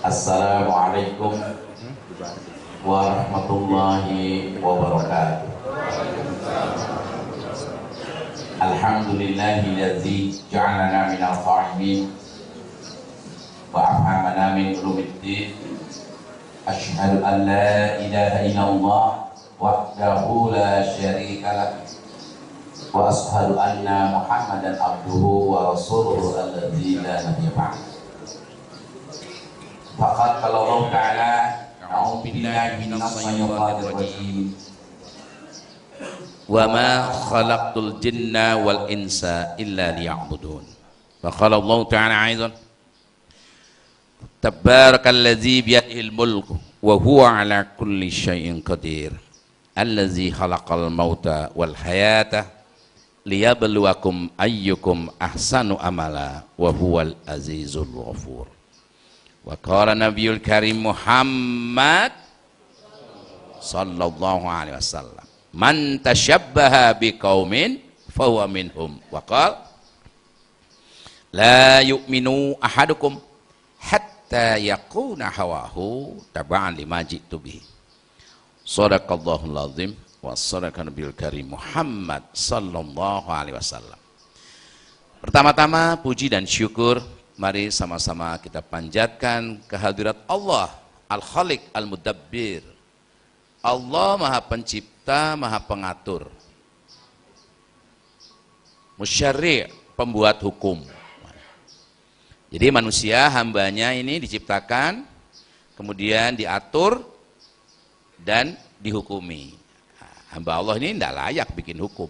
Assalamualaikum warahmatullahi wabarakatuh. Alhamdulillahilladzi ja'alana minal qa'imin wa afhamana min ulumiddin. Asyhadu an la ilaha illallah wahdahu la syarika lah wa ashhadu anna Muhammadan abduhu wa rasuluhu alladzi la nabiyya ba'd. Faqad qala Allah ta'ala a'udzu billahi minas syaitonir rajim. Wa ma khalaqtul jinna wal insa illa liya'budun. Wa qala Allah ta'ala aidan Tabarakalladzi biyadihil mulku wa huwa ala kulli syai'in qadir. Allazi khalaqal mauta wal hayata liyabluwakum ayyukum ahsanu amala wa huwal azizul ghafur. Wa qala Nabiyul Karim Muhammad sallallahu alaihi wasallam, man tashabbaha biqaumin fahuwa minhum. Wa qala la yu'minu ahadukum hatta yakuna hawahu taba'an lima ji'tu bihi. Shadaqallahul azim wa shadaqa Nabiyul Karim Muhammad sallallahu alaihi wasallam. Pertama-tama puji dan syukur mari sama-sama kita panjatkan kehadirat Allah Al-Khaliq Al-Mudabbir. Allah Maha Pencipta, Maha Pengatur, Musyarri', pembuat hukum. Jadi manusia hambanya ini diciptakan, kemudian diatur dan dihukumi. Hamba Allah ini tidak layak bikin hukum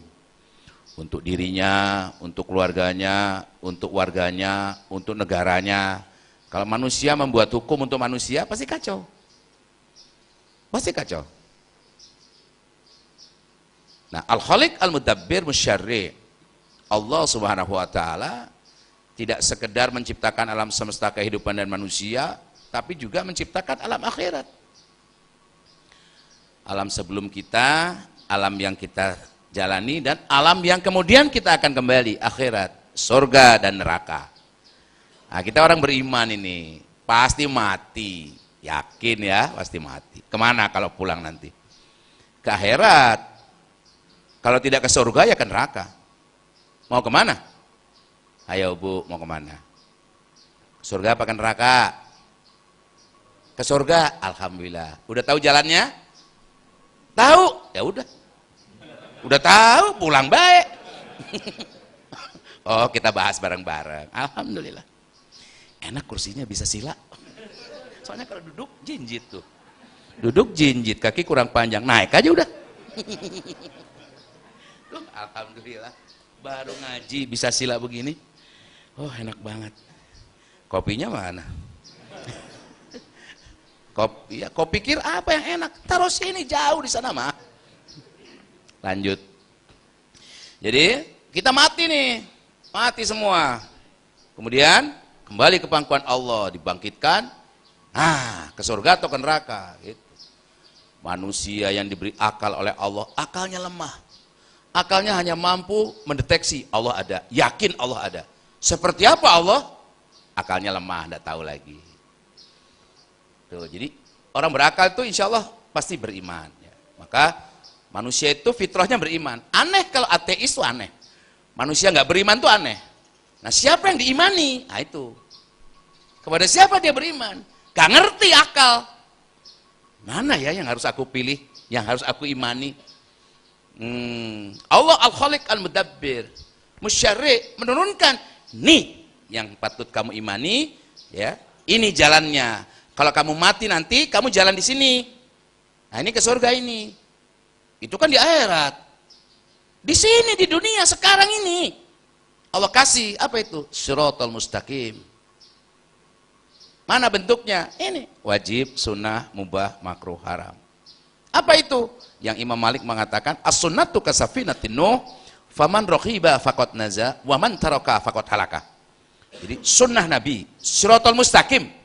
untuk dirinya, untuk keluarganya, untuk warganya, untuk negaranya. Kalau manusia membuat hukum untuk manusia, pasti kacau. Pasti kacau. Nah, Al-Khaliq Al-Mudabbir Musyarri'. Allah Subhanahu wa taala tidak sekedar menciptakan alam semesta kehidupan dan manusia, tapi juga menciptakan alam akhirat. Alam sebelum kita, alam yang kita jalani, dan alam yang kemudian kita akan kembali, akhirat, surga dan neraka. Nah, kita orang beriman ini pasti mati, yakin ya, pasti mati. Kemana kalau pulang nanti? Ke akhirat. Kalau tidak ke surga ya ke neraka. Mau kemana? Ayo Bu, mau kemana? Surga apa ke neraka? Ke surga, alhamdulillah. Udah tahu jalannya? Tahu? Ya udah tahu, pulang baik. Oh, kita bahas bareng-bareng. Alhamdulillah. Enak kursinya, bisa sila. Soalnya kalau duduk jinjit tuh. Duduk jinjit, kaki kurang panjang. Naik aja udah. Tuh, alhamdulillah. Baru ngaji bisa sila begini. Oh, enak banget. Kopinya mana? Kopi, ya, kau pikir apa yang enak? Taruh sini, jauh di sana mah. Lanjut. Jadi kita mati nih, mati semua. Kemudian kembali ke pangkuan Allah, dibangkitkan. Nah, ke surga atau ke neraka? Gitu. Manusia yang diberi akal oleh Allah, akalnya lemah. Akalnya hanya mampu mendeteksi Allah ada, yakin Allah ada. Seperti apa Allah? Akalnya lemah, tidak tahu lagi. Tuh, jadi orang berakal itu insya Allah pasti beriman. Ya. Maka manusia itu fitrahnya beriman. Aneh kalau ateis itu aneh. Manusia nggak beriman itu aneh. Nah, siapa yang diimani? Nah itu. Kepada siapa dia beriman? Gak ngerti akal. Mana ya yang harus aku pilih? Yang harus aku imani? Allah Al-Khaliq Al-Mudabbir Musyarri' menurunkan. Nih yang patut kamu imani. Ya, ini jalannya. Kalau kamu mati nanti, kamu jalan di sini. Nah, ini ke surga ini. Itu kan di akhirat. Di sini, di dunia, sekarang ini. Allah kasih, apa itu? Shiratal mustaqim. Mana bentuknya? Ini. Wajib, sunnah, mubah, makruh, haram. Apa itu? Yang Imam Malik mengatakan, as-sunnatu kasafinatin Nuh, faman rohiba faqad naza, waman taraka faqad halaka. Jadi, sunnah Nabi, shiratal mustaqim.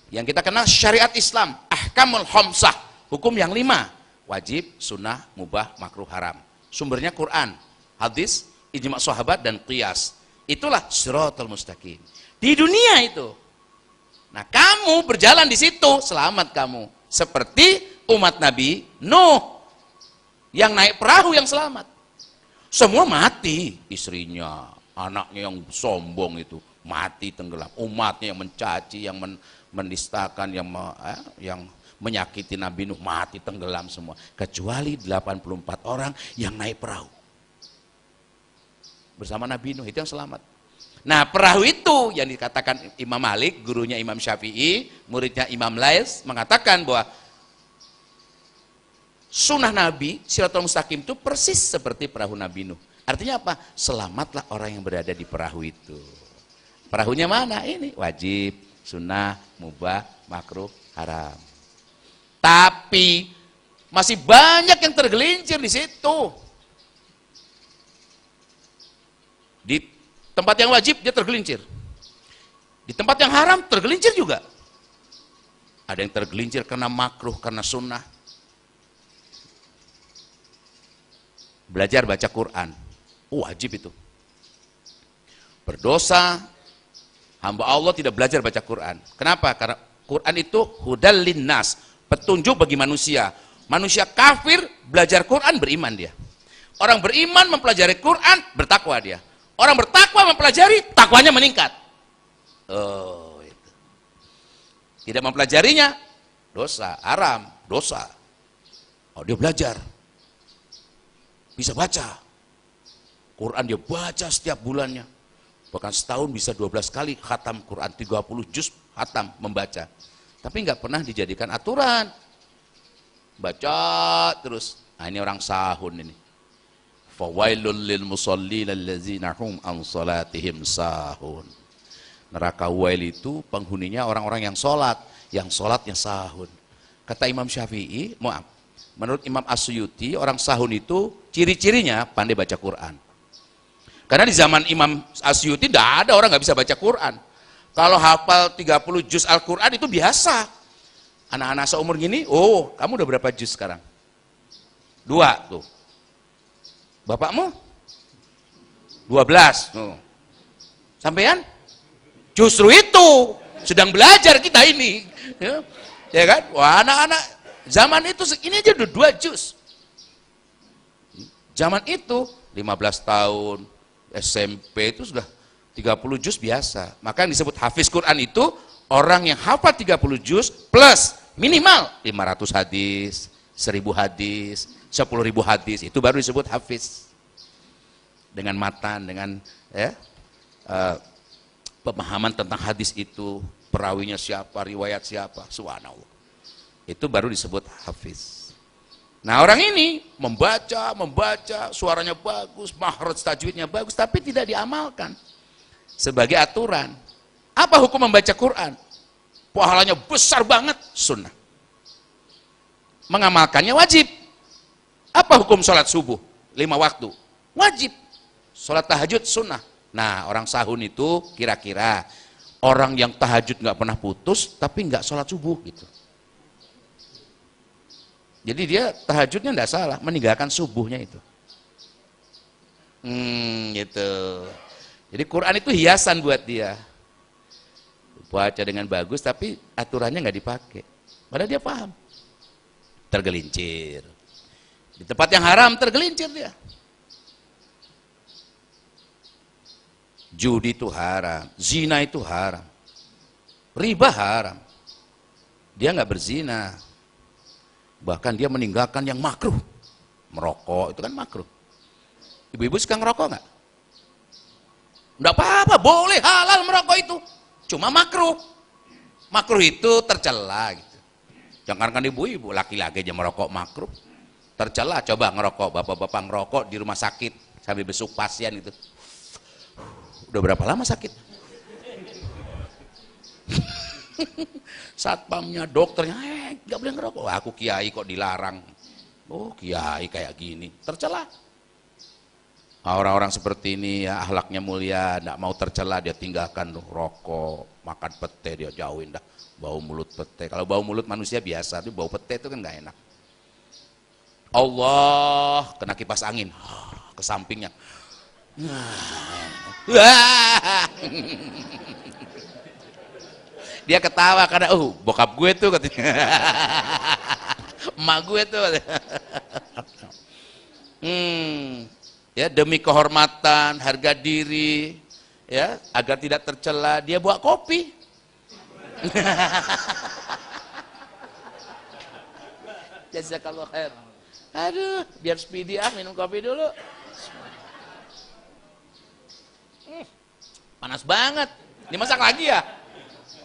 Yang kita kenal syariat Islam, ahkamul khamsah, hukum yang 5, wajib, sunnah, mubah, makruh, haram. Sumbernya Quran, hadis, ijma' sahabat dan qiyas. Itulah shiratal mustaqim. Di dunia itu Nah, kamu berjalan di situ, selamat kamu. Seperti umat Nabi Nuh yang naik perahu yang selamat. Semua mati, istrinya, anaknya yang sombong itu mati tenggelam, umatnya yang mencaci, yang menistakan, yang menyakiti Nabi Nuh mati tenggelam semua, kecuali 84 orang yang naik perahu bersama Nabi Nuh, itu yang selamat. Nah, perahu itu yang dikatakan Imam Malik, gurunya Imam Syafi'i, muridnya Imam Lais, mengatakan bahwa sunnah Nabi Shiratul Mustaqim itu persis seperti perahu Nabi Nuh. Artinya apa? Selamatlah orang yang berada di perahu itu. Perahunya mana? Ini wajib, sunnah, mubah, makruh, haram. Tapi masih banyak yang tergelincir di situ. Di tempat yang wajib dia tergelincir. Di tempat yang haram tergelincir juga. Ada yang tergelincir karena makruh, karena sunnah. Belajar baca Quran, wajib itu. Berdosa, hamba Allah tidak belajar baca Quran. Kenapa? Karena Quran itu hudal linnas, petunjuk bagi manusia. Manusia kafir belajar Quran, beriman dia. Orang beriman mempelajari Quran, bertakwa dia. Orang bertakwa mempelajari, takwanya meningkat. Oh, itu. Tidak mempelajarinya, dosa, haram, dosa. Oh, dia belajar. Bisa baca. Quran dia baca setiap bulannya. Bahkan setahun bisa 12 kali khatam Quran, 30 juz khatam membaca. Tapi nggak pernah dijadikan aturan. Baca terus. Nah, ini orang sahun ini. Fawailul lil musallin allazina hum an salatihim sahun. Neraka wail itu penghuninya orang-orang yang sholatnya sahun. Kata Imam Syafi'i, menurut Imam As-Suyuti, orang sahun itu ciri-cirinya pandai baca Quran. Karena di zaman Imam As-Suyuti tidak ada orang nggak bisa baca Quran. Kalau hafal 30 juz Al-Quran itu biasa. Anak-anak seumur gini, oh kamu udah berapa juz sekarang? 2 tuh. Bapakmu? 12. Tuh. Sampean? Justru itu sedang belajar kita ini. Ya kan? Wah, anak-anak zaman itu ini aja udah 2 juz. Zaman itu 15 tahun SMP itu sudah 30 juz biasa. Maka yang disebut hafiz Quran itu orang yang hafal 30 juz plus minimal 500 hadis, 1000 hadis, 10.000 hadis, itu baru disebut hafiz. Dengan matan, dengan pemahaman tentang hadis itu, perawinya siapa, riwayat siapa, subhanallah. Itu baru disebut hafiz. Nah, orang ini membaca, suaranya bagus, makhraj tajwidnya bagus, tapi tidak diamalkan sebagai aturan. Apa hukum membaca Quran? Pahalanya besar banget, sunnah. Mengamalkannya wajib. Apa hukum sholat subuh? 5 waktu. Wajib. Sholat tahajud sunnah. Nah, orang sahun itu kira-kira orang yang tahajud nggak pernah putus, tapi nggak sholat subuh gitu. Jadi dia tahajudnya nggak salah, meninggalkan subuhnya itu. Gitu. Jadi Quran itu hiasan buat dia. Baca dengan bagus, tapi aturannya nggak dipakai. Padahal dia paham. Tergelincir. Di tempat yang haram tergelincir dia. Judi itu haram, zina itu haram, riba haram. Dia nggak berzina, bahkan dia meninggalkan yang makruh. Merokok itu kan makruh. Ibu-ibu suka ngerokok nggak? Nggak apa-apa, boleh, halal merokok itu. Cuma makruh. Makruh itu tercela gitu. Jangan kan ibu-ibu, laki-laki aja merokok makruh. Tercela, coba ngerokok, bapak-bapak ngerokok di rumah sakit sambil besuk pasien itu. Udah berapa lama sakit? Satpamnya, dokternya, nggak boleh ngerokok. Wah, aku kiai kok dilarang. Oh, kiai kayak gini, tercela. Orang-orang seperti ini ya akhlaknya mulia, nggak mau tercela dia tinggalkan tuh rokok, makan pete dia jauhin dah, bau mulut pete. Kalau bau mulut manusia biasa, tapi bau pete itu kan nggak enak. Allah kena kipas angin ke sampingnya. Dia ketawa karena bokap gue tuh katanya. Emak gue tuh. Ya, demi kehormatan, harga diri, ya, agar tidak tercela, dia bawa kopi. Jazakallah khair. Aduh, biar speedy minum kopi dulu. Panas banget. Dimasak lagi ya?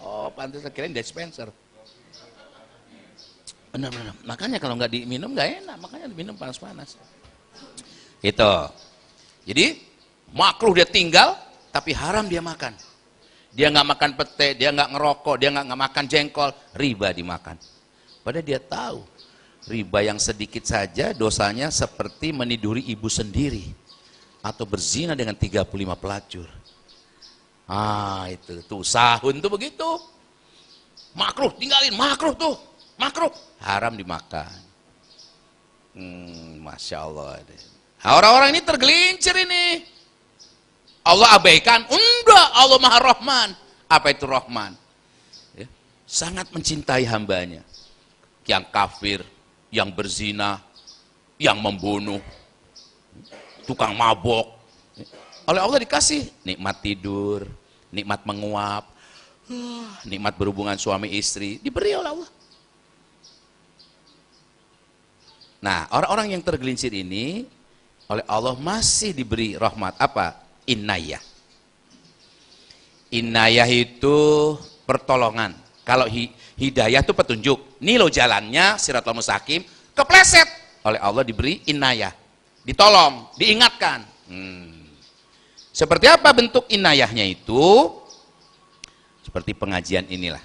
Oh, pantas kirain dispenser. Benar-benar. Makanya kalau nggak diminum nggak enak. Makanya diminum panas-panas. Itu. Jadi makruh dia tinggal, tapi haram dia makan. Dia nggak makan pete, dia nggak ngerokok, dia nggak makan jengkol, riba dimakan. Padahal dia tahu riba yang sedikit saja dosanya seperti meniduri ibu sendiri atau berzina dengan 35 pelacur. Itu tuh sahun tuh begitu. Makruh tinggalin, makruh tuh, makruh, haram dimakan. Masya Allah. Orang-orang ini tergelincir ini. Allah abaikan? Enggak, Allah Maha Rahman. Apa itu Rahman? Ya, sangat mencintai hambanya. Yang kafir, yang berzina, yang membunuh, tukang mabok. Oleh Allah dikasih nikmat tidur, nikmat menguap, nikmat berhubungan suami istri, diberi oleh Allah. Nah, orang-orang yang tergelincir ini oleh Allah masih diberi rahmat. Apa? Inayah. Inayah itu pertolongan. Kalau hidayah itu petunjuk. Ini loh jalannya, Siratal Mustaqim, kepleset. Oleh Allah diberi inayah. Ditolong, diingatkan. Seperti apa bentuk inayahnya itu? Seperti pengajian inilah.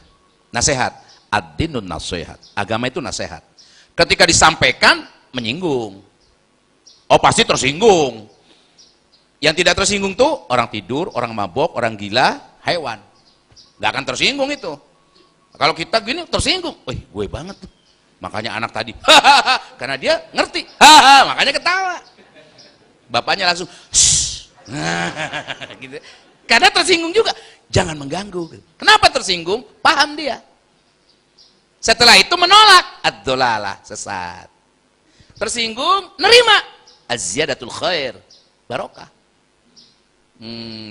Nasihat. Ad-dinun nasihat. Agama itu nasihat. Ketika disampaikan, menyinggung. Oh, pasti tersinggung. Yang tidak tersinggung tuh orang tidur, orang mabok, orang gila, hewan. Gak akan tersinggung itu. Kalau kita gini tersinggung, gue banget tuh. Makanya anak tadi, karena dia ngerti, makanya ketawa. Bapaknya langsung, gitu. Karena tersinggung juga, jangan mengganggu. Kenapa tersinggung? Paham dia. Setelah itu menolak, ad-dolalah, sesat. Tersinggung, nerima, az-ziyadatul khair, barokah.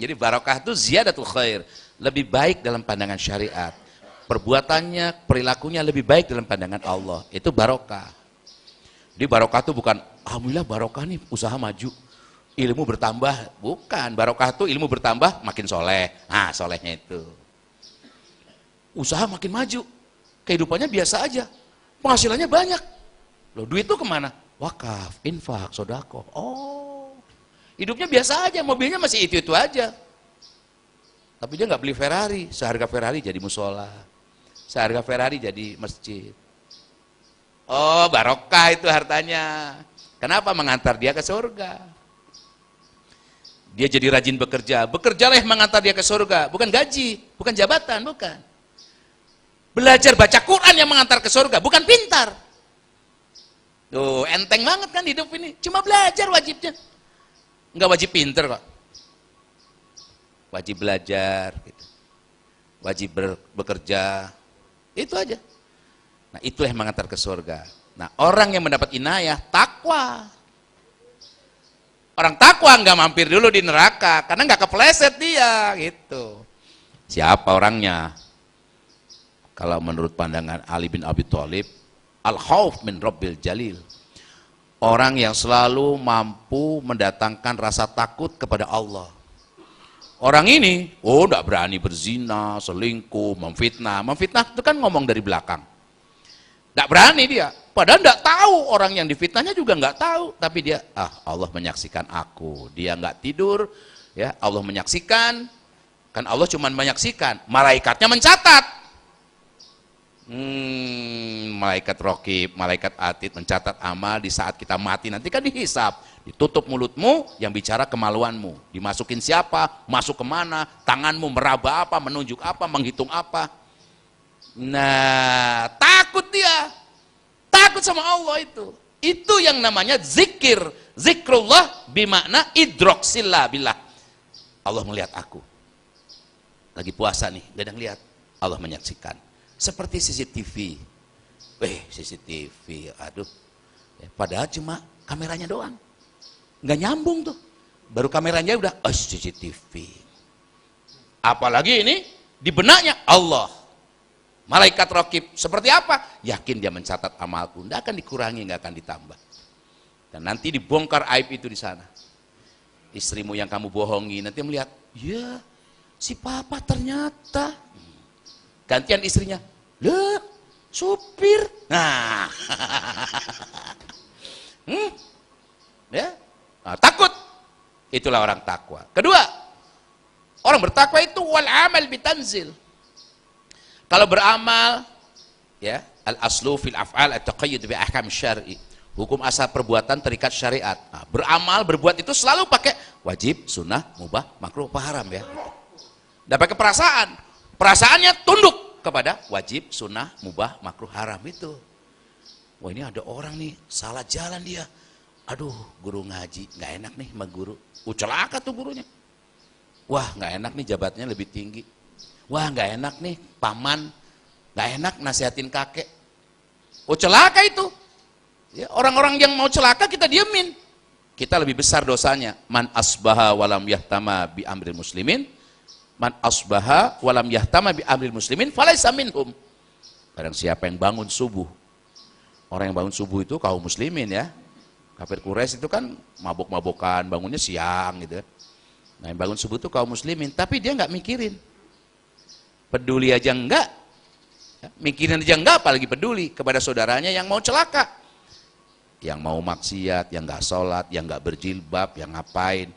Jadi barokah itu ziyadatul khair, lebih baik dalam pandangan syariat. Perbuatannya, perilakunya lebih baik dalam pandangan Allah. Itu barokah. Jadi barokah itu bukan, alhamdulillah barokah nih usaha maju, ilmu bertambah. Bukan, barokah itu ilmu bertambah makin soleh. Nah, solehnya itu. Usaha makin maju, kehidupannya biasa aja, penghasilannya banyak. Loh, duit itu kemana? Wakaf, infak, sodako. Oh, hidupnya biasa aja, mobilnya masih itu-itu aja. Tapi dia nggak beli Ferrari, seharga Ferrari jadi musola, seharga Ferrari jadi masjid. Oh, barokah itu hartanya. Kenapa? Mengantar dia ke surga. Dia jadi rajin bekerja. Bekerjalah yang mengantar dia ke surga, bukan gaji, bukan jabatan, bukan. Belajar baca Quran yang mengantar ke surga, bukan pintar. Tuh, enteng banget kan hidup ini. Cuma belajar wajibnya. Enggak wajib pinter kok. Wajib belajar, gitu. Wajib bekerja, itu aja. Nah, itulah yang mengantar ke surga. Nah, orang yang mendapat inayah, takwa. Orang takwa nggak mampir dulu di neraka, karena nggak kepleset dia, gitu. Siapa orangnya? Kalau menurut pandangan Ali bin Abi Thalib, al-khauf min Rabbil Jalil. Orang yang selalu mampu mendatangkan rasa takut kepada Allah. Orang ini, enggak berani berzina, selingkuh, memfitnah. Memfitnah itu kan ngomong dari belakang. Enggak berani dia. Padahal enggak tahu, orang yang difitnahnya juga enggak tahu. Tapi dia, Allah menyaksikan aku. Dia enggak tidur, ya Allah menyaksikan. Kan Allah cuma menyaksikan, malaikatnya mencatat. Malaikat Raqib, malaikat Atid mencatat amal di saat kita mati. Nanti kan dihisap, ditutup mulutmu, yang bicara kemaluanmu, dimasukin siapa, masuk kemana, tanganmu meraba apa, menunjuk apa, menghitung apa. Nah, takut dia, takut sama Allah itu yang namanya zikir, zikrullah bimakna idroksillah billah. Allah melihat aku lagi puasa nih, gak ada yang lihat, Allah menyaksikan. Seperti CCTV. CCTV, aduh. Padahal cuma kameranya doang. Nggak nyambung tuh. Baru kameranya udah, CCTV. Apalagi ini, di benaknya Allah. Malaikat raqib. Seperti apa? Yakin dia mencatat amalku. Nggak akan dikurangi, nggak akan ditambah. Dan nanti dibongkar aib itu di sana. Istrimu yang kamu bohongi, nanti melihat, ya, si papa ternyata. Gantian istrinya, loh, supir. Nah, ya, takut. Itulah orang takwa. Kedua, orang bertakwa itu wal amal bitanzil. Kalau beramal, ya, al aslu fil af'al at-taqayyud bi ahkam syar'i. Hukum asal perbuatan terikat syariat. Nah, beramal, berbuat itu selalu pakai wajib, sunnah, mubah, makruh, haram ya. Tidak pakai perasaan. Perasaannya tunduk kepada wajib, sunnah, mubah, makruh, haram itu. Wah, ini ada orang nih salah jalan dia. Aduh, guru ngaji nggak enak nih sama guru. Celaka tuh gurunya. Wah, nggak enak nih jabatannya lebih tinggi. Wah, nggak enak nih paman. Nggak enak nasihatin kakek. Celaka itu. Ya, orang-orang yang mau celaka kita diemin. Kita lebih besar dosanya. Man asbaha walam yahtama bi amril muslimin. Man asbaha walam yahtama bi amril muslimin falaisa minhum. Barang siapa yang bangun subuh. Orang yang bangun subuh itu kaum muslimin ya. Kafir Quraisy itu kan mabuk-mabukan, bangunnya siang gitu. Nah, yang bangun subuh itu kaum muslimin, tapi dia nggak mikirin. Peduli aja enggak. Ya, mikirin aja enggak, apalagi peduli kepada saudaranya yang mau celaka. Yang mau maksiat, yang nggak sholat, yang nggak berjilbab, yang ngapain.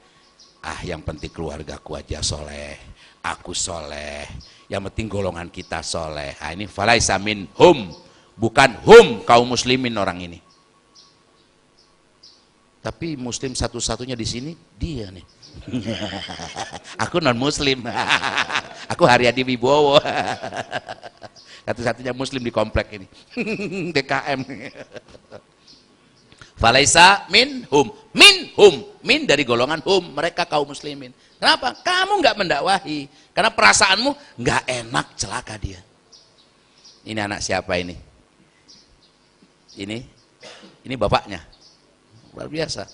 Yang penting keluargaku aja soleh, aku soleh, yang penting golongan kita soleh. Ini falaisa minhum, bukan hum kaum muslimin orang ini. Tapi muslim satu-satunya di sini dia nih. Aku non muslim. Aku Haryadi Wibowo. Satu-satunya muslim di komplek ini. DKM. Falaisa minhum, min dari golongan hum, mereka kaum muslimin. Kenapa? Kamu nggak mendakwahi, karena perasaanmu nggak enak, celaka dia. Ini anak siapa ini? Ini bapaknya, luar biasa.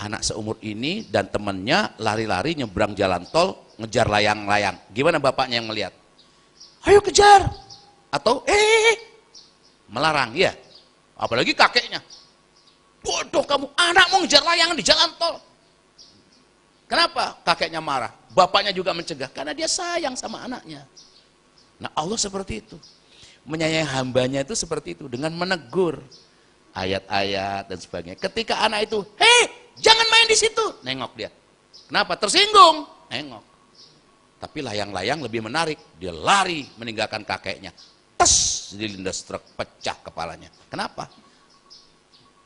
Anak seumur ini dan temennya lari-lari nyebrang jalan tol, ngejar layang-layang. Gimana bapaknya yang melihat? Ayo kejar, atau melarang, ya. Apalagi kakeknya. Bodoh kamu, anakmu ngejar layangan di jalan tol. Kenapa? Kakeknya marah. Bapaknya juga mencegah, karena dia sayang sama anaknya. Nah, Allah seperti itu. Menyayangi hambanya itu seperti itu, dengan menegur. Ayat-ayat dan sebagainya. Ketika anak itu, jangan main di situ. Nengok dia. Kenapa? Tersinggung. Nengok. Tapi layang-layang lebih menarik. Dia lari meninggalkan kakeknya. Tes, dilindas truk, pecah kepalanya. Kenapa?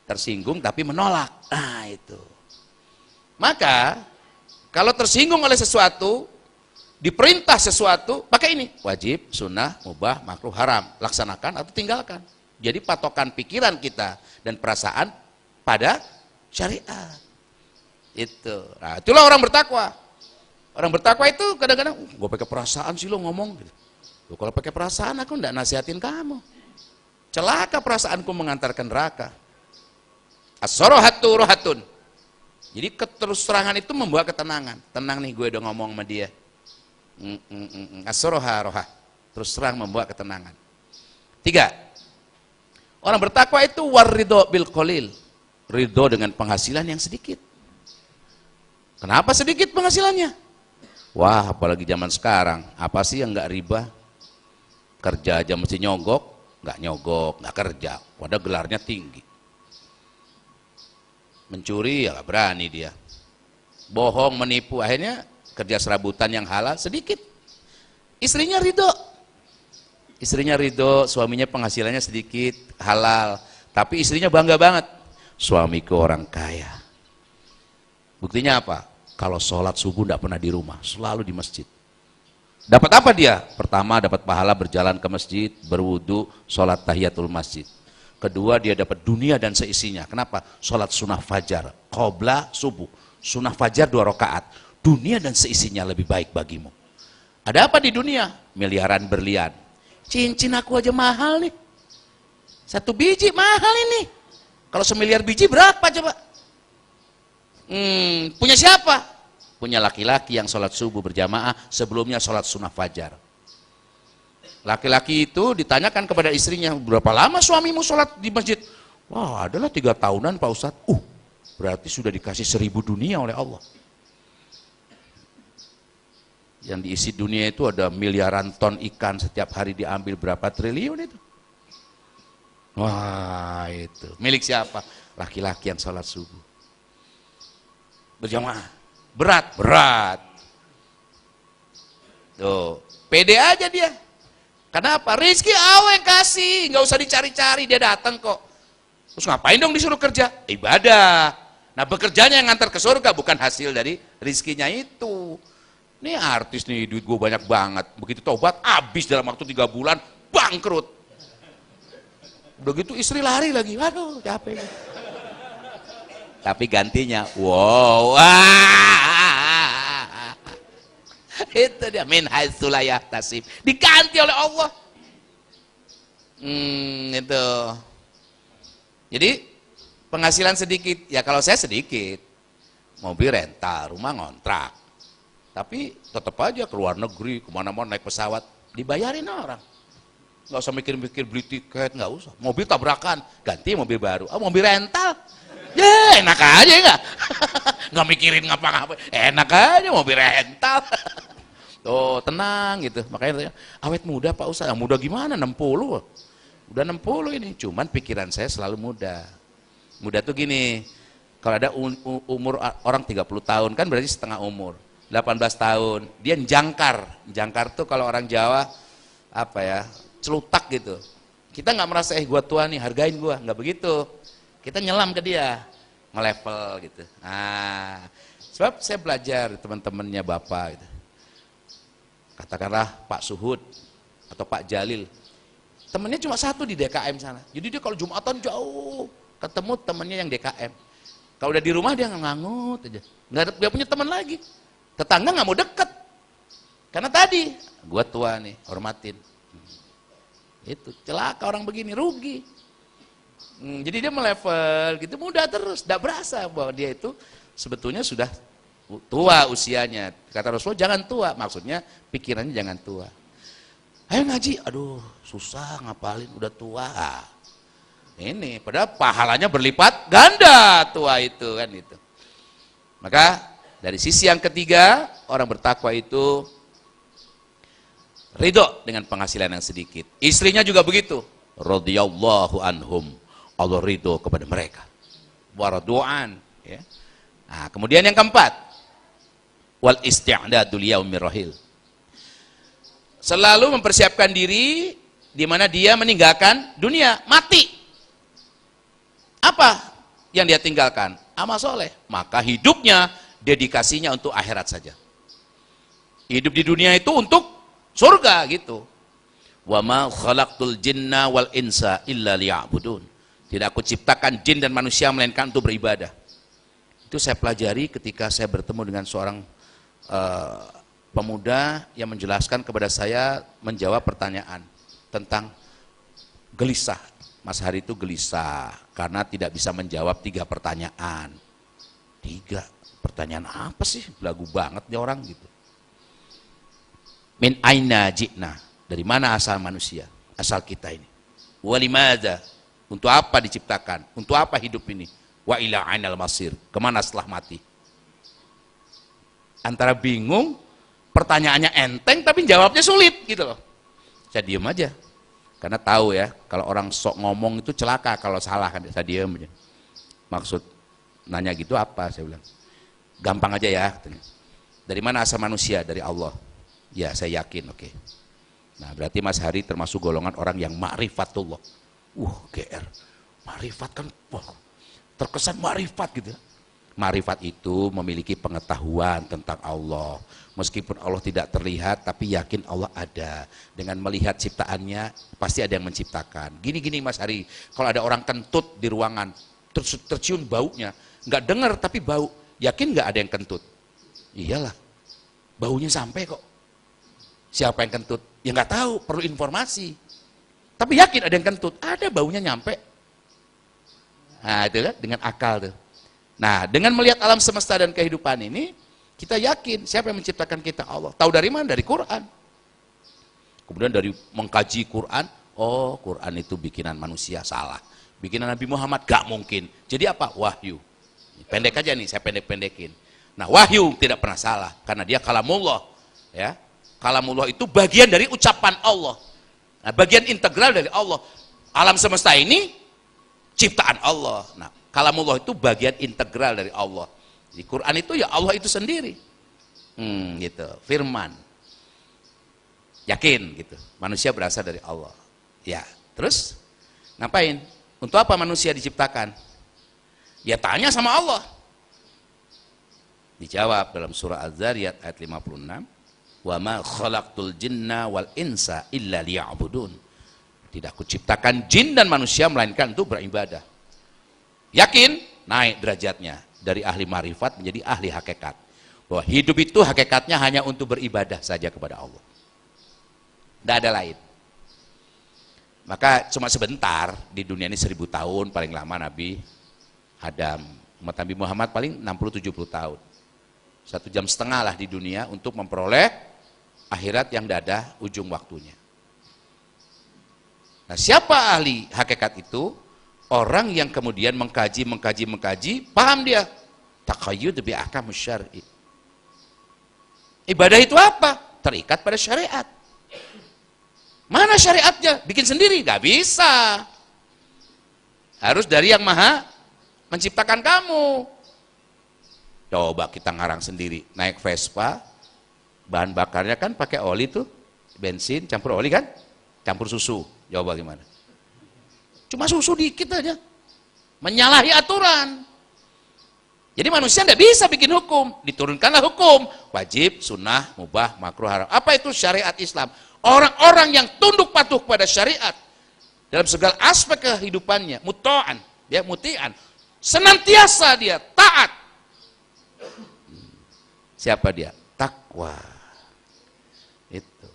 Tersinggung tapi menolak. Nah itu. Maka kalau tersinggung oleh sesuatu, diperintah sesuatu, pakai ini. Wajib, sunnah, mubah, makruh, haram. Laksanakan atau tinggalkan. Jadi patokan pikiran kita dan perasaan pada syariat. Itu. Nah, itulah orang bertakwa. Orang bertakwa itu kadang-kadang, gue pakai perasaan sih lo ngomong. Loh, kalau pakai perasaan aku enggak nasihatin kamu. Celaka perasaanku mengantarkan neraka. As-sorohatu rohatun. Jadi keterus terangan itu membawa ketenangan. Tenang nih gue udah ngomong sama dia. As-soroha rohah. Terus terang membawa ketenangan. 3. Orang bertakwa itu warridho bil qalil. Ridho dengan penghasilan yang sedikit. Kenapa sedikit penghasilannya? Wah, apalagi zaman sekarang. Apa sih yang nggak riba? Kerja aja mesti nyogok, nggak kerja. Padahal gelarnya tinggi. Mencuri ya gak berani dia. Bohong, menipu, akhirnya kerja serabutan yang halal sedikit. Istrinya ridho. Istrinya ridho, suaminya penghasilannya sedikit, halal. Tapi istrinya bangga banget. Suamiku orang kaya. Buktinya apa? Kalau sholat subuh tidak pernah di rumah, selalu di masjid. Dapat apa dia? Pertama dapat pahala berjalan ke masjid, berwudu, sholat tahiyatul masjid. Kedua dia dapat dunia dan seisinya. Kenapa? Sholat sunnah fajar, qobla subuh. Sunnah fajar 2 rakaat. Dunia dan seisinya lebih baik bagimu. Ada apa di dunia? Miliaran berlian. Cincin aku aja mahal nih. 1 biji mahal ini. Kalau 1 miliar biji berapa coba? Punya siapa? Punya laki-laki yang sholat subuh berjamaah, sebelumnya sholat sunnah fajar. Laki-laki itu ditanyakan kepada istrinya, berapa lama suamimu sholat di masjid? Wah, adalah 3 tahunan Pak Ustadz. Berarti sudah dikasih 1000 dunia oleh Allah. Yang diisi dunia itu ada miliaran ton ikan, setiap hari diambil berapa triliun itu. Wah, itu milik siapa? Laki-laki yang sholat subuh berjamaah. Berat. Tuh, pede aja dia. Kenapa? Rizki Allah yang kasih, nggak usah dicari-cari, dia datang kok. Terus ngapain dong disuruh kerja? Ibadah. Nah, bekerjanya yang ngantar ke surga, bukan hasil dari rizkinya itu. Nih artis nih, duit gue banyak banget. Begitu tobat, habis dalam waktu 3 bulan, bangkrut. Begitu istri lari lagi, waduh capek. Tapi gantinya, wow. Itu dia, min haitsu la yahtasib. Diganti oleh Allah. Itu. Jadi penghasilan sedikit, ya kalau saya sedikit. Mobil rental, rumah ngontrak. Tapi tetap aja ke luar negeri, kemana-mana naik pesawat, dibayarin orang. Nggak usah mikir-mikir beli tiket, nggak usah. Mobil tabrakan, ganti mobil baru. Mobil rental. Ya enak aja nggak? Nggak mikirin ngapa-ngapa. Enak aja mobil rental. Tuh tenang gitu. Makanya awet muda Pak Ustadz. Muda gimana? 60. Udah 60 ini. Cuman pikiran saya selalu muda. Muda tuh gini. Kalau ada umur orang 30 tahun kan berarti setengah umur. 18 tahun. Dia jangkar. Jangkar tuh kalau orang Jawa apa ya? Celutak gitu. Kita nggak merasa gua tua nih, hargain gua. Nggak begitu. Kita nyelam ke dia, nge-level gitu. Nah, sebab saya belajar teman-temannya Bapak gitu. Katakanlah Pak Suhud atau Pak Jalil. Temennya cuma 1 di DKM sana. Jadi dia kalau Jumatan jauh ketemu temennya yang DKM. Kalau udah di rumah dia ngangut aja. Nggak punya teman lagi. Tetangga nggak mau deket. Karena tadi, gua tua nih, hormatin. Itu celaka orang begini, rugi. Jadi dia melevel gitu, muda terus, tidak berasa bahwa dia itu sebetulnya sudah tua usianya. Kata Rasulullah jangan tua, maksudnya pikirannya jangan tua. Ayo ngaji, aduh susah ngapalin, udah tua. Ini padahal pahalanya berlipat ganda tua itu kan itu. Maka dari sisi yang ketiga, orang bertakwa itu ridho dengan penghasilan yang sedikit. Istrinya juga begitu. Radhiyallahu anhum. Allah ridho kepada mereka. Waradu'an. Ya. Nah, kemudian yang keempat. Wal isti'dadu liyaumir rahil. Selalu mempersiapkan diri di mana dia meninggalkan dunia, mati. Apa yang dia tinggalkan? Amal soleh. Maka hidupnya, dedikasinya untuk akhirat saja. Hidup di dunia itu untuk surga gitu. Wa ma khalaqtul jinna wal insa illa liya'budun. Tidak aku ciptakan jin dan manusia melainkan untuk beribadah. Itu saya pelajari ketika saya bertemu dengan seorang pemuda yang menjelaskan kepada saya, menjawab pertanyaan tentang gelisah. Mas Hari itu gelisah karena tidak bisa menjawab 3 pertanyaan. 3 pertanyaan apa sih? Belagu banget dia orang gitu. Min aina ji'na, dari mana asal manusia, asal kita ini. Walimadza, untuk apa diciptakan, untuk apa hidup ini. Wa ila ainal masir, kemana setelah mati. Antara bingung, pertanyaannya enteng tapi jawabnya sulit gitu loh. Saya diem aja, karena tahu ya kalau orang sok ngomong itu celaka kalau salah kan. Saya diem aja. Maksud nanya gitu apa, saya bilang gampang aja ya katanya. Dari mana asal manusia? Dari Allah. Ya saya yakin, oke. Nah berarti Mas Hari termasuk golongan orang yang ma'rifatullah. GR, ma'rifat kan, terkesan ma'rifat gitu. Ma'rifat itu memiliki pengetahuan tentang Allah. Meskipun Allah tidak terlihat, tapi yakin Allah ada. Dengan melihat ciptaannya, pasti ada yang menciptakan. Gini-gini Mas Hari, kalau ada orang kentut di ruangan, tercium baunya, nggak dengar tapi bau, yakin nggak ada yang kentut? Iyalah, baunya sampai kok. Siapa yang kentut? Ya nggak tahu, perlu informasi. Tapi yakin ada yang kentut, ada baunya nyampe. Nah itu kan dengan akal tuh. Nah dengan melihat alam semesta dan kehidupan ini, kita yakin siapa yang menciptakan kita? Allah. Tahu dari mana? Dari Quran. Kemudian dari mengkaji Quran, oh Quran itu bikinan manusia, salah. Bikinan Nabi Muhammad, gak mungkin. Jadi apa? Wahyu. Pendek aja nih, saya pendek-pendekin. Nah wahyu tidak pernah salah, karena dia kalamullah. Ya, kalamullah itu bagian dari ucapan Allah. Nah, bagian integral dari Allah. Alam semesta ini ciptaan Allah. Nah, kalamullah itu bagian integral dari Allah. Di Quran itu ya Allah itu sendiri. Gitu, firman. Yakin gitu. Manusia berasal dari Allah. Ya, terus ngapain? Untuk apa manusia diciptakan? Ya tanya sama Allah. Dijawab dalam surah Az-Zariyat ayat 56. Wa ma khalaqtul jinna wal insa illa liya'budun. Tidak kuciptakan jin dan manusia melainkan untuk beribadah. Yakin? Naik derajatnya dari ahli marifat menjadi ahli hakikat. Bahwa hidup itu hakikatnya hanya untuk beribadah saja kepada Allah. Tidak ada lain. Maka cuma sebentar di dunia ini 1000 tahun paling lama Nabi Adam. Umat Nabi Muhammad paling 60-70 tahun. 1,5 jam lah di dunia untuk memperoleh akhirat yang tidak ada ujung waktunya. Nah siapa ahli hakikat itu? Orang yang kemudian mengkaji, paham dia. Taqayyud bi ahkam syar'i. Ibadah itu apa? Terikat pada syariat. Mana syariatnya? Bikin sendiri? Gak bisa. Harus dari yang maha menciptakan kamu. Coba kita ngarang sendiri, naik Vespa, bahan bakarnya kan pakai oli tuh, bensin, campur oli kan? Campur susu, coba gimana? Cuma susu dikit aja. Menyalahi aturan. Jadi manusia tidak bisa bikin hukum. Diturunkanlah hukum. Wajib, sunnah, mubah, makruh, haram. Apa itu syariat Islam? Orang-orang yang tunduk patuh pada syariat. Dalam segala aspek kehidupannya. Mutta'an, dia muti'an. Senantiasa dia taat. Siapa dia? Takwa. Itu.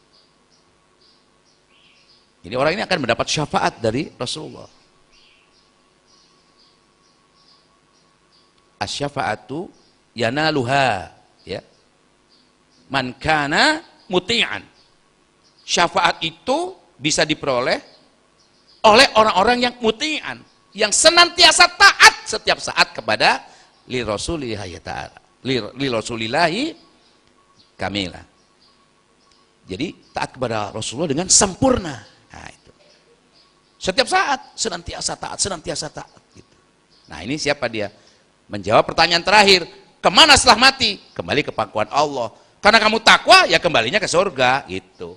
Jadi orang ini akan mendapat syafaat dari Rasulullah. Asy-syafa'atu yanaluha, ya. Man kana muti'an. Syafaat itu bisa diperoleh oleh orang-orang yang muti'an, yang senantiasa taat setiap saat kepada li Rasulillahi ta'ala. Li Rasulillahi kamila. Jadi taat kepada Rasulullah dengan sempurna. Nah, itu. Setiap saat senantiasa taat gitu. Nah, ini siapa dia? Menjawab pertanyaan terakhir, kemana setelah mati? Kembali ke pangkuan Allah. Karena kamu takwa, ya kembalinya ke surga gitu.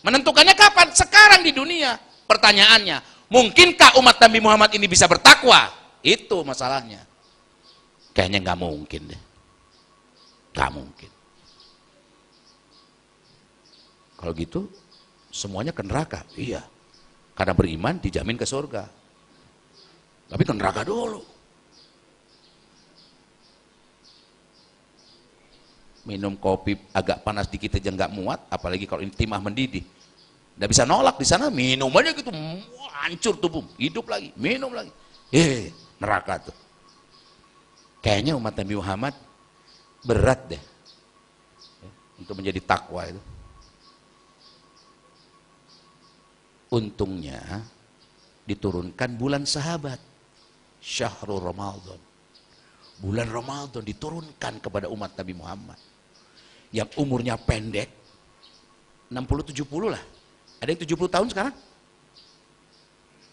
Menentukannya kapan? Sekarang di dunia. Pertanyaannya, mungkinkah umat Nabi Muhammad ini bisa bertakwa? Itu masalahnya. Kayaknya nggak mungkin deh. Gak mungkin. Kalau gitu semuanya ke neraka. Iya. Karena beriman dijamin ke surga. Tapi ke neraka dulu. Minum kopi agak panas dikit aja nggak muat, apalagi kalau ini timah mendidih. Nggak bisa nolak di sana, minum aja gitu, hancur tubuh, hidup lagi, minum lagi. Neraka tuh. Kayaknya umat Nabi Muhammad berat deh untuk menjadi takwa itu. Untungnya diturunkan bulan sahabat, Syahrul Ramadan. Bulan Ramadan diturunkan kepada umat Nabi Muhammad yang umurnya pendek, 60-70 lah. Ada yang 70 tahun sekarang?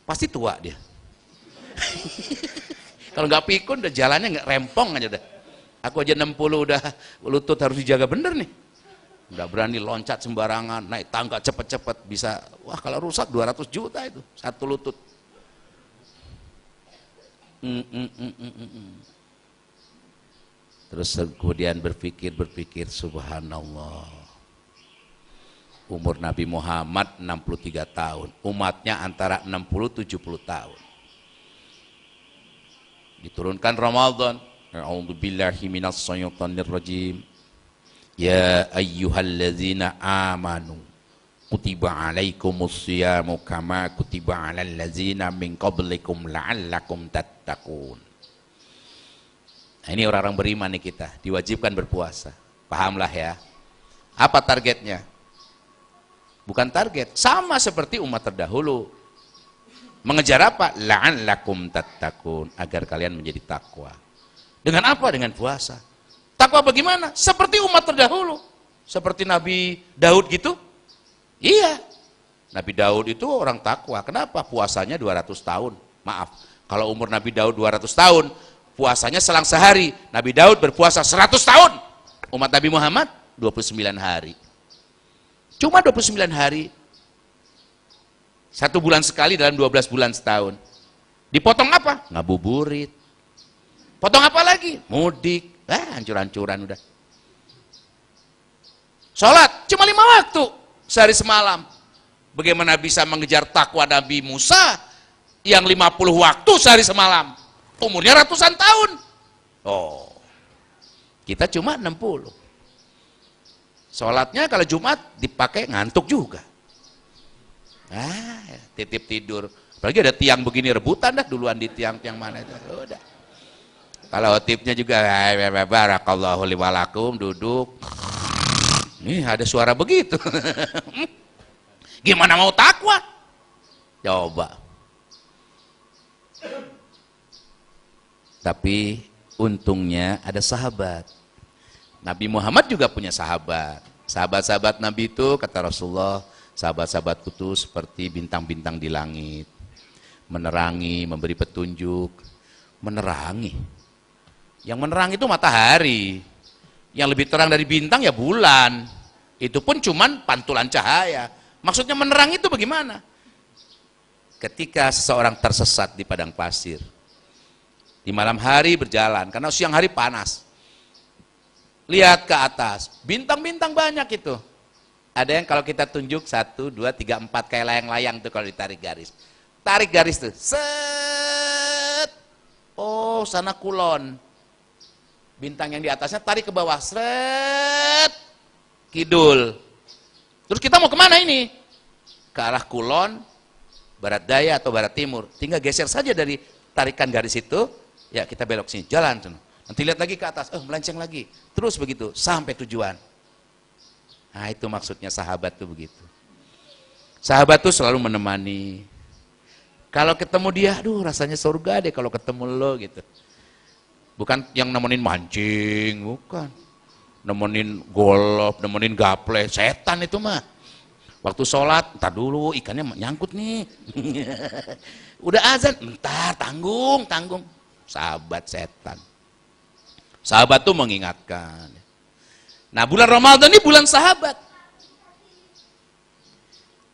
Pasti tua dia. Kalau nggak pikun udah jalannya nggak rempong aja dah. Aku aja 60 udah lutut harus dijaga bener nih. Udah berani loncat sembarangan, naik tangga cepet-cepet bisa. Wah kalau rusak 200 juta itu satu lutut. Terus kemudian berpikir subhanallah. Umur Nabi Muhammad 63 tahun, umatnya antara 60-70 tahun. Diturunkan Ramadan. A'udzubillahi minasyaitonir rajim. Ya ayyuhalladzina amanu kutiba alaikumus siyamu kama kutiba alal ladzina min qablikum la'allakum tattaqun. Nah, ini orang-orang beriman nih kita, diwajibkan berpuasa. Pahamlah ya. Apa targetnya? Bukan target, sama seperti umat terdahulu. Mengejar apa? La'allakum tattaqun, agar kalian menjadi takwa. Dengan apa? Dengan puasa. Takwa bagaimana? Seperti umat terdahulu. Seperti Nabi Daud gitu. Iya, Nabi Daud itu orang takwa. Kenapa? Puasanya 200 tahun. Maaf, kalau umur Nabi Daud 200 tahun, puasanya selang sehari. Nabi Daud berpuasa 100 tahun. Umat Nabi Muhammad 29 hari. Cuma 29 hari. 1 bulan sekali dalam 12 bulan setahun. Dipotong apa? Ngabuburit. Potong apa lagi? Mudik. Hancur-hancuran udah. Sholat cuma 5 waktu sehari semalam. Bagaimana bisa mengejar takwa Nabi Musa yang 50 waktu sehari semalam? Umurnya ratusan tahun. Oh, kita cuma 60. Sholatnya kalau Jumat dipakai ngantuk juga. Titip tidur. Apalagi ada tiang begini rebutan dah duluan di tiang-tiang mana itu. Udah. Kalau tipnya juga barakallahu li walakum, duduk. Nih ada suara begitu. Gimana mau takwa? Coba. Tapi untungnya ada sahabat. Nabi Muhammad juga punya sahabat. Sahabat-sahabat Nabi itu kata Rasulullah, sahabat-sahabatku itu seperti bintang-bintang di langit. Menerangi, memberi petunjuk. Menerangi. Yang menerangi itu matahari. Yang lebih terang dari bintang ya bulan. Itu pun cuman pantulan cahaya. Maksudnya menerang itu bagaimana? Ketika seseorang tersesat di padang pasir, di malam hari berjalan, karena siang hari panas, lihat ke atas, bintang-bintang banyak itu. Ada yang kalau kita tunjuk 1, 2, 3, 4 kayak layang-layang tuh kalau ditarik garis. Tarik garis tuh, set. Oh, sana kulon. Bintang yang di atasnya tarik ke bawah, seret, kidul. Terus kita mau kemana ini? Ke arah kulon, barat daya atau barat timur. Tinggal geser saja dari tarikan garis itu, ya kita belok sini, jalan. Nanti lihat lagi ke atas, melenceng lagi. Terus begitu, sampai tujuan. Nah itu maksudnya sahabat tuh begitu. Sahabat tuh selalu menemani. Kalau ketemu dia, aduh rasanya surga deh kalau ketemu lo gitu. Bukan yang nemenin mancing, bukan. Nemenin golf, nemenin gaple, setan itu mah. Waktu sholat, entar dulu ikannya nyangkut nih. Udah azan, entar tanggung. Sahabat setan. Sahabat tuh mengingatkan. Nah bulan Ramadan ini bulan sahabat.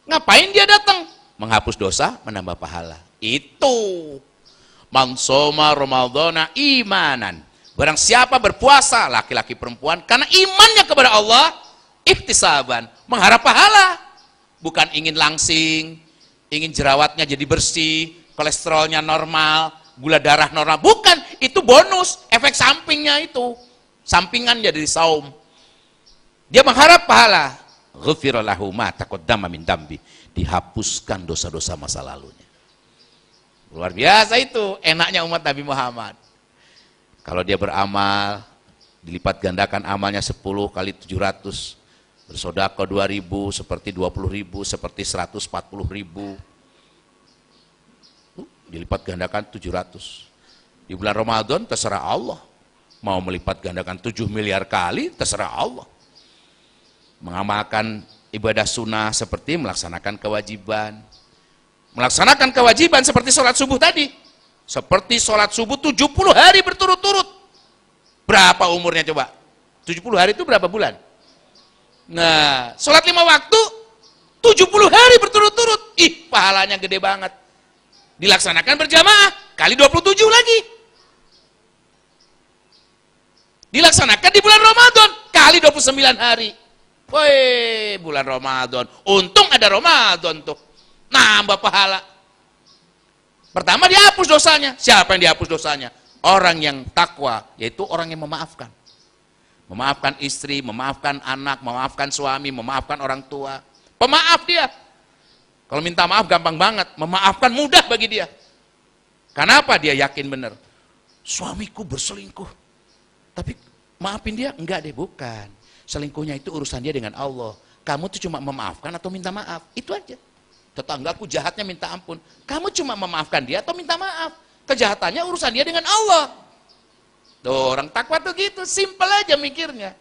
Ngapain dia datang? Menghapus dosa, menambah pahala. Itu. Man shoma Ramadhana imanan. Barang siapa berpuasa, laki-laki perempuan, karena imannya kepada Allah, ihtisaban, mengharap pahala. Bukan ingin langsing, ingin jerawatnya jadi bersih, kolesterolnya normal, gula darah normal. Bukan, itu bonus, efek sampingnya itu. Sampingannya dari saum. Dia mengharap pahala. Ghufira lahu ma taqaddama min dambi. Dihapuskan dosa-dosa masa lalunya. Luar biasa itu enaknya umat Nabi Muhammad. Kalau dia beramal, dilipat gandakan amalnya 10 kali 700. Bersedekah 2000, seperti 20.000, seperti 140.000. Dilipat gandakan 700. Di bulan Ramadan terserah Allah. Mau melipat gandakan 7 miliar kali, terserah Allah. Mengamalkan ibadah sunnah seperti melaksanakan kewajiban. Melaksanakan kewajiban seperti sholat subuh tadi. Seperti sholat subuh 70 hari berturut-turut. Berapa umurnya coba? 70 hari itu berapa bulan? Nah, sholat 5 waktu 70 hari berturut-turut. Ih, pahalanya gede banget. Dilaksanakan berjamaah kali 27 lagi. Dilaksanakan di bulan Ramadan kali 29 hari. Woi, bulan Ramadan. Untung ada Ramadan tuh. Nambah pahala. Pertama dihapus dosanya. Siapa yang dihapus dosanya? Orang yang takwa, yaitu orang yang memaafkan. Memaafkan istri, memaafkan anak, memaafkan suami, memaafkan orang tua. Pemaaf dia. Kalau minta maaf gampang banget, memaafkan mudah bagi dia. Kenapa? Dia yakin benar. Suamiku berselingkuh. Tapi maafin dia? Enggak deh, bukan. Selingkuhnya itu urusan dia dengan Allah. Kamu tuh cuma memaafkan atau minta maaf. Itu aja. Tetanggaku jahatnya minta ampun. Kamu cuma memaafkan dia atau minta maaf. Kejahatannya urusan dia dengan Allah. Tuh, orang takwa tuh gitu, simple aja mikirnya.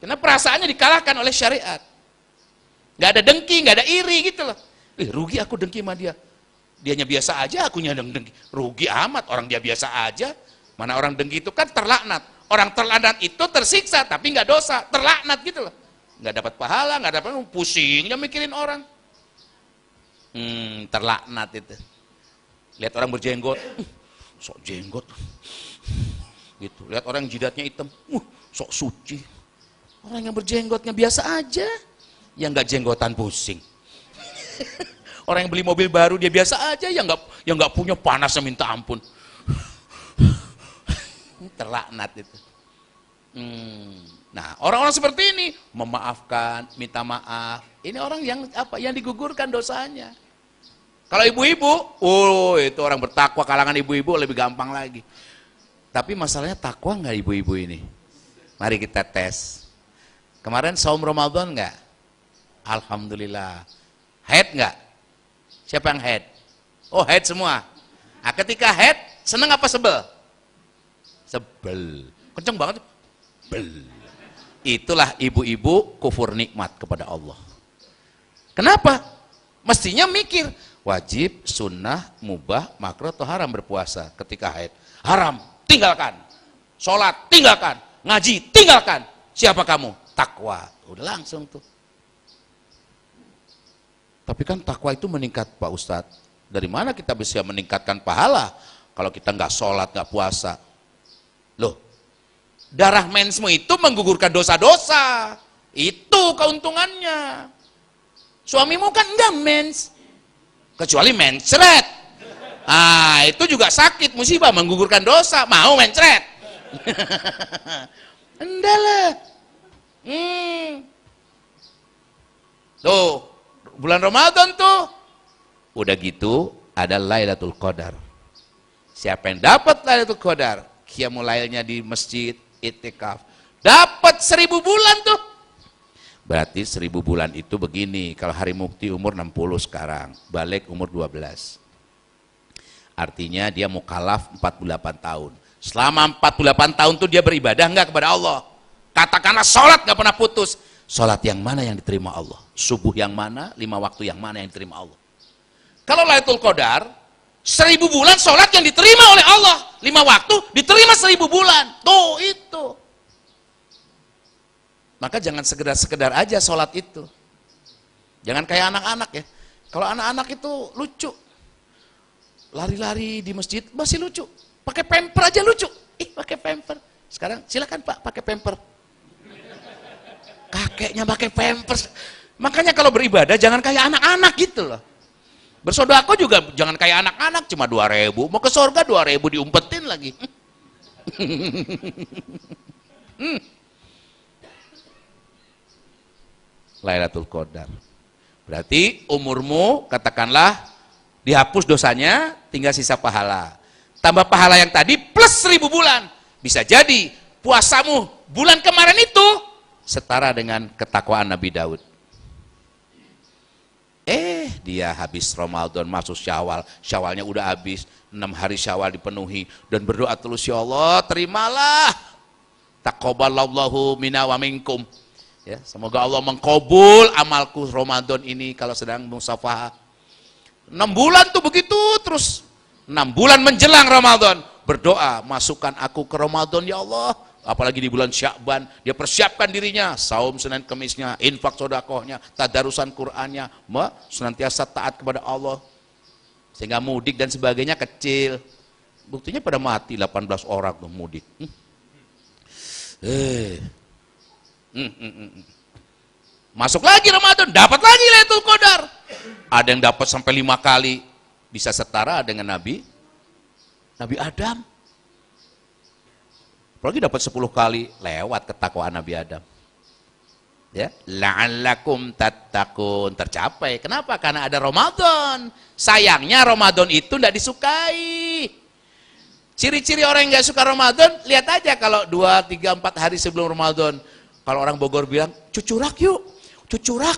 Karena perasaannya dikalahkan oleh syariat. Gak ada dengki, gak ada iri gitu loh. Rugi aku dengki sama dia. Dianya biasa aja, akunya dengki. Rugi amat, orang dia biasa aja. Mana orang dengki itu kan terlaknat. Orang terlaknat itu tersiksa, tapi gak dosa. Terlaknat gitu loh. Gak dapat pahala, gak dapat pusingnya mikirin orang. Terlaknat itu. Lihat orang berjenggot, sok jenggot. Gitu. Lihat orang jidatnya hitam, sok suci. Orang yang berjenggotnya biasa aja, yang nggak jenggotan pusing. Orang yang beli mobil baru dia biasa aja, yang nggak punya panasnya minta ampun. Terlaknat itu. Nah, orang-orang seperti ini memaafkan, minta maaf. Ini orang yang apa? Yang digugurkan dosanya. Kalau ibu-ibu, itu orang bertakwa, kalangan ibu-ibu lebih gampang lagi. Tapi masalahnya takwa nggak ibu-ibu ini? Mari kita tes. Kemarin saum Ramadan nggak? Alhamdulillah. Haid nggak? Siapa yang haid? Oh, haid semua. Nah, ketika haid, seneng apa sebel? Sebel. Kenceng banget. Bel. Itulah ibu-ibu kufur nikmat kepada Allah. Kenapa? Mestinya mikir, wajib, sunnah, mubah, makruh atau haram berpuasa ketika haid. Haram, tinggalkan. Sholat, tinggalkan. Ngaji, tinggalkan. Siapa kamu? Takwa. Udah langsung tuh. Tapi kan takwa itu meningkat Pak Ustadz. Dari mana kita bisa meningkatkan pahala kalau kita nggak sholat, nggak puasa? Loh, darah mensmu itu menggugurkan dosa-dosa. Itu keuntungannya. Suamimu kan enggak mens. Kecuali mencret. Ah, itu juga sakit, musibah, menggugurkan dosa. Mau mencret? Enggak lah. Tuh, bulan Ramadan tuh. Udah gitu, ada Lailatul Qadar. Siapa yang dapat Lailatul Qadar? Qiyamul lailnya di masjid, itikaf. Dapat 1000 bulan tuh. Berarti 1000 bulan itu begini, kalau hari mukti umur 60 sekarang, balik umur 12. Artinya dia mukallaf 48 tahun. Selama 48 tahun tuh dia beribadah enggak kepada Allah? Katakanlah sholat enggak pernah putus. Sholat yang mana yang diterima Allah? Subuh yang mana? 5 waktu yang mana yang diterima Allah? Kalau Lailatul Qadar, 1000 bulan sholat yang diterima oleh Allah. 5 waktu diterima 1000 bulan. Tuh itu. Maka jangan sekedar-sekedar aja sholat itu. Jangan kayak anak-anak ya. Kalau anak-anak itu lucu. Lari-lari di masjid masih lucu. Pakai pamper aja lucu. Pakai pamper. Sekarang silakan Pak pakai pamper. Kakeknya pakai pamper. Makanya kalau beribadah jangan kayak anak-anak gitu loh. Bersodako juga jangan kayak anak-anak, cuma 2.000. Mau ke surga 2.000 diumpetin lagi. Lailatul Qadar. Berarti umurmu katakanlah dihapus dosanya, tinggal sisa pahala. Tambah pahala yang tadi plus 1000 bulan. Bisa jadi puasamu bulan kemarin itu setara dengan ketakwaan Nabi Daud. Dia habis Ramadan masuk Syawal. Syawalnya udah habis, 6 hari Syawal dipenuhi dan berdoa terus, ya Allah terimalah. Taqabbalallahu minna wa minkum. Ya, semoga Allah mengkabul amalku Ramadan ini kalau sedang musafah. 6 bulan tuh begitu terus. 6 bulan menjelang Ramadan berdoa, masukkan aku ke Ramadan ya Allah. Apalagi di bulan Sya'ban, dia persiapkan dirinya, saum Senin Kemisnya, infak sodakohnya, tadarusan Qur'annya, senantiasa taat kepada Allah. Sehingga mudik dan sebagainya kecil. Buktinya pada mati 18 orang tuh mudik. Masuk lagi Ramadan, dapat lagi Lailatul Qadar. Ada yang dapat sampai 5 kali, bisa setara dengan Nabi Adam. Apalagi dapat 10 kali lewat ketakwaan Nabi Adam. Ya, la'allakum tattaqun, tercapai. Kenapa? Karena ada Ramadan. Sayangnya Ramadan itu tidak disukai. Ciri-ciri orang yang nggak suka Ramadan, lihat aja kalau 2, 3, 4 hari sebelum Ramadan. Kalau orang Bogor bilang, cucurak yuk, cucurak.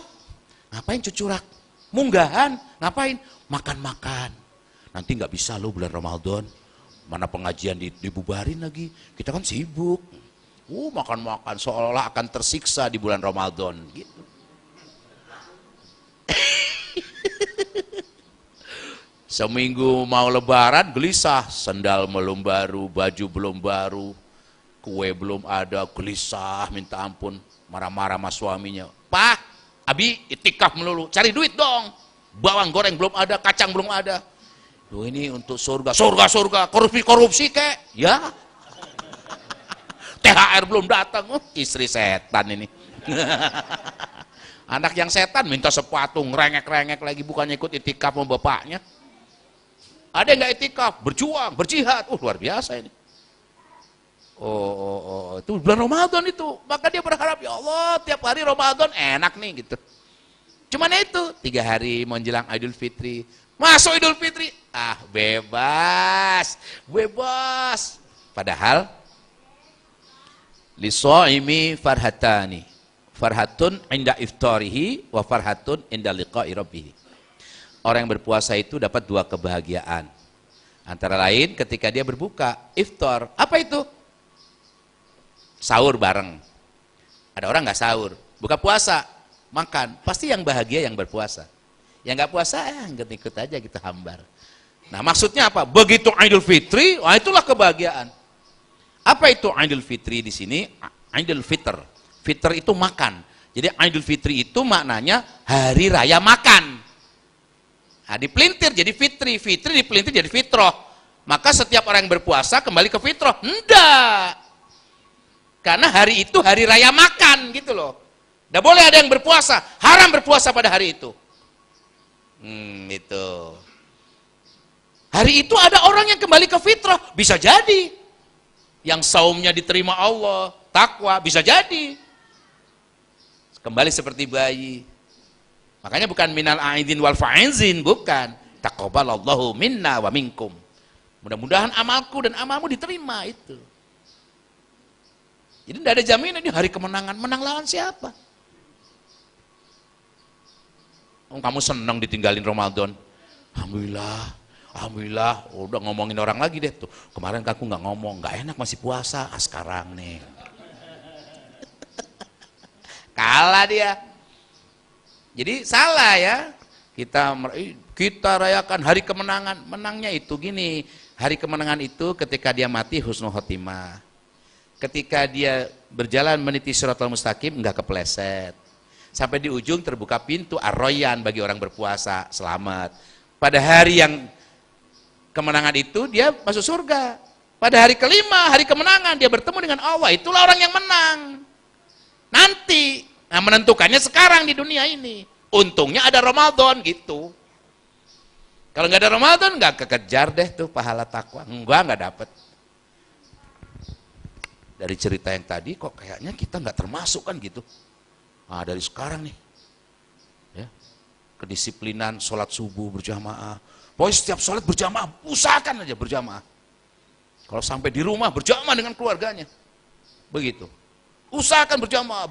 Ngapain cucurak? Munggahan, ngapain? Makan-makan. Nanti nggak bisa lo bulan Ramadan. Mana pengajian dibubarin lagi. Kita kan sibuk. Makan-makan seolah-olah akan tersiksa di bulan Ramadan gitu. Seminggu mau lebaran gelisah, sendal belum baru, baju belum baru, kue belum ada, gelisah minta ampun, marah-marah sama suaminya. Pak, Abi itikaf melulu, cari duit dong. Bawang goreng belum ada, kacang belum ada. Loh, ini untuk surga, korupsi kek, ya. THR belum datang, istri setan ini. Anak yang setan minta sepatu, ngerengek-rengek lagi, bukannya ikut itikaf sama bapaknya. Ada yang nggak itikaf, berjuang, berjihad, luar biasa ini. Itu bulan Ramadan itu, maka dia berharap, ya Allah, tiap hari Ramadan enak nih gitu. Cuman itu, 3 hari menjelang Idul Fitri, masuk Idul Fitri, bebas. Padahal lisoimi farhatani, farhatun inda iftarihi wa farhatun inda liqa'i rabbih. Orang yang berpuasa itu dapat 2 kebahagiaan, antara lain ketika dia berbuka, iftar. Apa itu? Sahur bareng. Ada orang nggak sahur, buka puasa, makan. Pasti yang bahagia yang berpuasa. Yang nggak puasa, ikut aja gitu, hambar. Nah, maksudnya apa? Begitu Idul Fitri, itulah kebahagiaan. Apa itu Idul Fitri di sini? Idul Fitr. Fitr itu makan. Jadi Idul Fitri itu maknanya hari raya makan. Nah, dipelintir jadi fitri, fitri dipelintir jadi fitroh. Maka setiap orang yang berpuasa kembali ke fitroh. Enggak. Karena hari itu hari raya makan gitu loh. Tidak boleh ada yang berpuasa, haram berpuasa pada hari itu. Itu. Hari itu ada orang yang kembali ke fitrah, bisa jadi. Yang saumnya diterima Allah, takwa, bisa jadi. Kembali seperti bayi. Makanya bukan minal aidin wal fa'izin, bukan. Taqabbalallahu minna wa minkum. Mudah-mudahan amalku dan amalmu diterima itu. Jadi tidak ada jaminan di hari kemenangan. Menang lawan siapa? Kamu senang ditinggalin Ramadan. Alhamdulillah. Alhamdulillah, udah ngomongin orang lagi deh tuh. Kemarin aku nggak ngomong, nggak enak masih puasa. Sekarang nih. Kalah dia. Jadi salah ya. Kita rayakan hari kemenangan. Menangnya itu gini. Hari kemenangan itu ketika dia mati husnul khotimah. Ketika dia berjalan meniti siratal mustaqim nggak kepleset. Sampai di ujung terbuka pintu ar-royan bagi orang berpuasa, selamat. Pada hari yang kemenangan itu dia masuk surga. Pada hari kelima, hari kemenangan, dia bertemu dengan Allah. Itulah orang yang menang. Nanti, menentukannya sekarang di dunia ini. Untungnya ada Ramadan gitu. Kalau nggak ada Ramadan, nggak kekejar deh tuh pahala takwa. Nggak dapet. Dari cerita yang tadi, kok kayaknya kita nggak termasuk kan gitu. Nah, dari sekarang nih, ya, kedisiplinan sholat subuh berjamaah. Pokoknya setiap sholat berjamaah, usahakan aja berjamaah. Kalau sampai di rumah berjamaah dengan keluarganya, begitu. Usahakan berjamaah.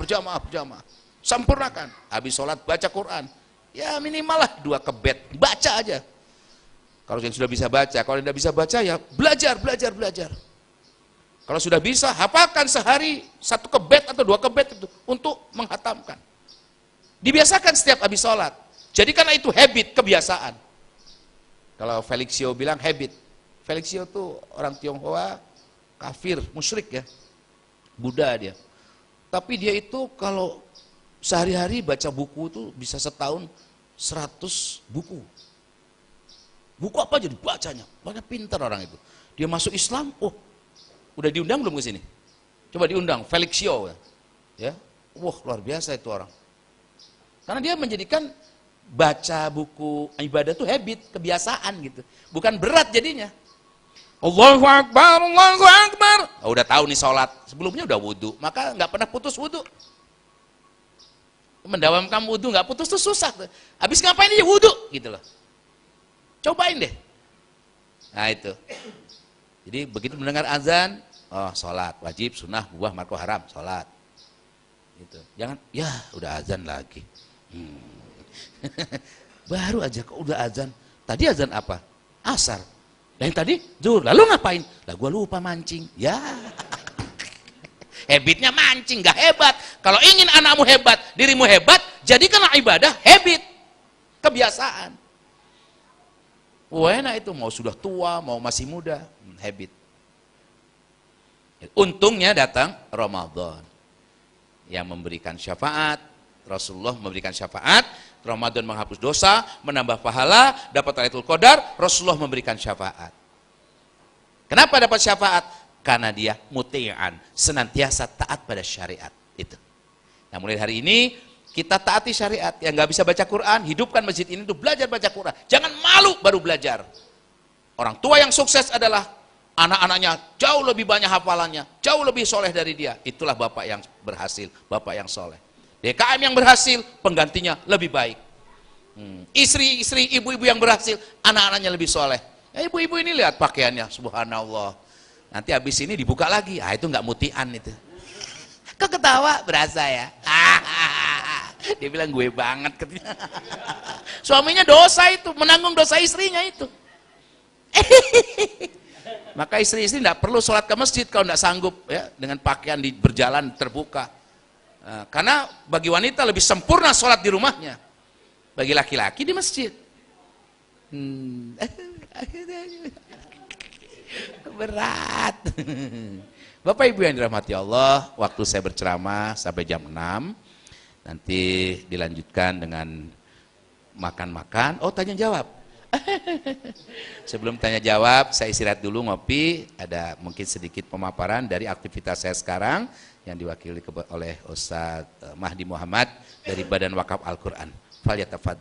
Sempurnakan. Habis sholat baca Quran. Ya minimal lah 2 kebet, baca aja. Kalau yang sudah bisa baca, kalau tidak bisa baca ya belajar. Kalau sudah bisa, hafalkan sehari 1 kebet atau 2 kebet itu untuk menghatamkan. Dibiasakan setiap habis sholat. Jadikanlah itu habit, kebiasaan. Kalau Felixio bilang habit. Felixio tuh orang Tionghoa, kafir, musyrik ya. Buddha dia. Tapi dia itu kalau sehari-hari baca buku itu bisa setahun 100 buku. Buku apa aja dibacanya. Banyak pintar orang itu. Dia masuk Islam, udah diundang belum ke sini? Coba diundang, Felixio. Ya. Luar biasa itu orang. Karena dia menjadikan baca buku ibadah itu habit, kebiasaan gitu. Bukan berat jadinya. Allahu Akbar, Allahu Akbar. Oh, udah tahu nih sholat. Sebelumnya udah wudhu, maka nggak pernah putus wudhu. Mendawamkan wudhu nggak putus tuh susah. Habis ngapain aja wudhu gitu loh. Cobain deh. Nah itu. Jadi begitu mendengar azan, oh sholat wajib, sunnah, buah, makruh, haram, sholat. Gitu. Jangan, ya udah azan lagi. Baru aja kok udah azan. Tadi azan apa? Asar. Yang tadi zuhur. Lalu ngapain? Lah gua lupa mancing. Ya. Habitnya mancing, gak hebat. Kalau ingin anakmu hebat, dirimu hebat, jadikanlah ibadah habit, kebiasaan. Wah enak itu, mau sudah tua, mau masih muda, habit. Untungnya datang Ramadan yang memberikan syafaat. Rasulullah memberikan syafaat. Ramadan menghapus dosa, menambah pahala, dapat Lailatul Qadar. Rasulullah memberikan syafaat. Kenapa dapat syafaat? Karena dia muti'an, senantiasa taat pada syariat itu. Nah mulai hari ini kita taati syariat. Yang nggak bisa baca Quran, hidupkan masjid ini untuk belajar baca Quran. Jangan malu baru belajar. Orang tua yang sukses adalah anak-anaknya jauh lebih banyak hafalannya, jauh lebih soleh dari dia. Itulah bapak yang berhasil, bapak yang soleh. DKM yang berhasil, penggantinya lebih baik. Istri-istri, ibu-ibu yang berhasil, anak-anaknya lebih soleh. Ya, ibu-ibu ini lihat pakaiannya, subhanallah. Nanti habis ini dibuka lagi, itu nggak mutian itu. Kok ketawa? Berasa ya? Dia bilang gue banget. Suaminya dosa itu, menanggung dosa istrinya itu. Maka istri-istri tidak perlu sholat ke masjid kalau tidak sanggup ya dengan pakaian di berjalan terbuka. Karena bagi wanita lebih sempurna sholat di rumahnya. Bagi laki-laki di masjid. Berat. Bapak Ibu yang dirahmati Allah, waktu saya berceramah sampai jam 6. Nanti dilanjutkan dengan makan-makan. Oh, tanya jawab. Sebelum tanya jawab, saya istirahat dulu ngopi. Ada mungkin sedikit pemaparan dari aktivitas saya sekarang yang diwakili oleh Ustadz Mahdi Muhammad dari Badan Wakaf Al-Quran. Fal yatafadhal.